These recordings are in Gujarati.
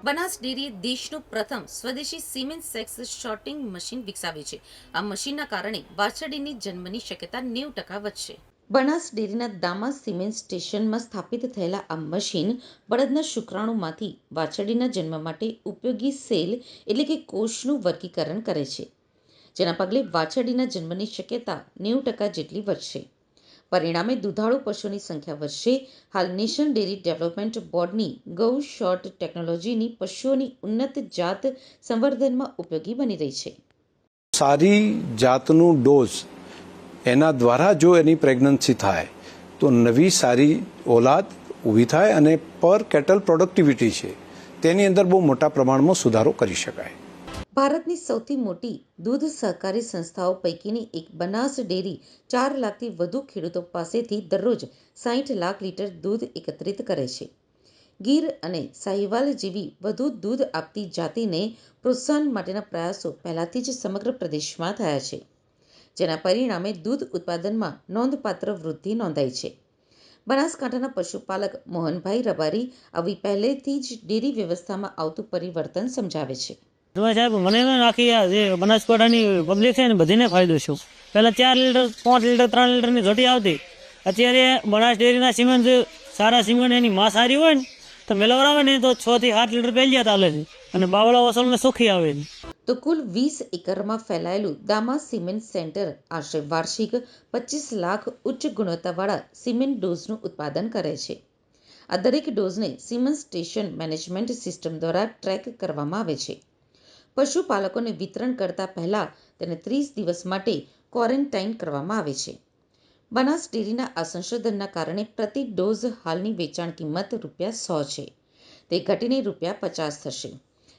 બનાસ ડેરીએ દેશનું પ્રથમ સ્વદેશી સિમેન્ટ સેક્સ શોર્ટિંગ મશીન વિકસાવ્યું છે. આ મશીનના કારણે વાછરડીની જન્મની શક્યતા 90% વધશે. બનાસ ડેરીના દામા સિમેન્ટ સ્ટેશનમાં સ્થાપિત થયેલા આ મશીન બળદના શુક્રાણુમાંથી વાછરડીના જન્મ માટે ઉપયોગી સેલ એટલે કે કોષનું વર્ગીકરણ કરે છે, જેના પગલે વાછરડીના જન્મની શક્યતા 90% જેટલી વધશે. પરિણામે દુધાળુ પશુઓની સંખ્યા વધશે. હાલ નેશનલ ડેરી ડેવલપમેન્ટ બોર્ડની ગૌ શોર્ટ ટેકનોલોજીની પશુઓની ઉન્નત જાત સંવર્ધનમાં ઉપયોગી બની રહી છે. સારી જાતનું ડોઝ એના દ્વારા જો એની પ્રેગ્નન્સી થાય તો નવી સારી ઓલાદ ઊભી થાય અને પર કેટલ પ્રોડક્ટિવિટી છે તેની અંદર બહુ મોટા પ્રમાણમાં સુધારો કરી શકાય. ભારતની સૌથી મોટી દૂધ સહકારી સંસ્થાઓ પૈકીની એક બનાસ ડેરી 4 લાખથી વધુ ખેડૂતો પાસેથી દરરોજ 60 લાખ લીટર દૂધ એકત્રિત કરે છે. ગીર અને સાહિવાલ જેવી વધુ દૂધ આપતી જાતિને પ્રોત્સાહન માટેના પ્રયાસો પહેલાથી જ સમગ્ર પ્રદેશમાં થયા છે, જેના પરિણામે દૂધ ઉત્પાદનમાં નોંધપાત્ર વૃદ્ધિ નોંધાઈ છે. બનાસકાંઠાના પશુપાલક મોહનભાઈ રબારી આવી પહેલેથી જ ડેરી વ્યવસ્થામાં આવતું પરિવર્તન સમજાવે છે. સાહેબ, મને આખી જે બનાસકાંઠાની પબ્લિક છે ને બધીને ફાયદો છે. પહેલાં 4 લીટર 5 લીટર 3 લીટરની ઘટી આવતી. અત્યારે બનાસ ડેરીના સિમેન્ટ સારા સિમેન્ટ એની માં સારી હોય ને તો મેળવરાવે ને તો 6 થી 7 લીટર પહેલ્યા ચાલે છે અને બાવળા વસલને સુખી આવે છે. તો કુલ 20 એકરમાં ફેલાયેલું દામા સિમેન્ટ સેન્ટર આશરે વાર્ષિક 25 લાખ ઉચ્ચ ગુણવત્તાવાળા સિમેન્ટ ડોઝનું ઉત્પાદન કરે છે. આ દરેક ડોઝને સિમેન્ટ સ્ટેશન મેનેજમેન્ટ સિસ્ટમ દ્વારા ટ્રેક કરવામાં આવે છે. પશુપાલકોને વિતરણ કરતા પહેલા તેને 30 દિવસ માટે ક્વોરન્ટાઇન કરવામાં આવે છે. બનાસ ડેરીના આ સંશોધનના કારણે પ્રતિ ડોઝ હાલની વેચાણ કિંમત ₹100 છે, તે ઘટીને ₹50 થશે,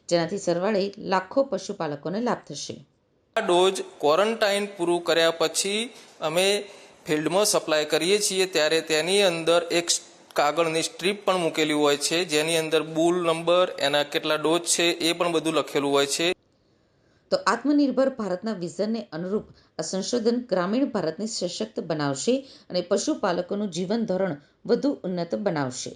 જેનાથી સરવાળે લાખો પશુપાલકોને લાભ થશે. આ ડોઝ ક્વોરન્ટાઇન પૂરું કર્યા પછી અમે ફિલ્ડમાં સપ્લાય કરીએ છીએ ત્યારે તેની અંદર એક કાગળની સ્ટ્રીપ પણ મૂકેલી હોય છે, જેની અંદર બુલ નંબર, એના કેટલા ડોઝ છે એ પણ બધું લખેલું હોય છે. તો આત્મનિર્ભર ભારતના વિઝનને અનુરૂપ આ સંશોધન ગ્રામીણ ભારતને સશક્ત બનાવશે અને પશુપાલકોનું જીવન ધોરણ વધુ ઉન્નત બનાવશે.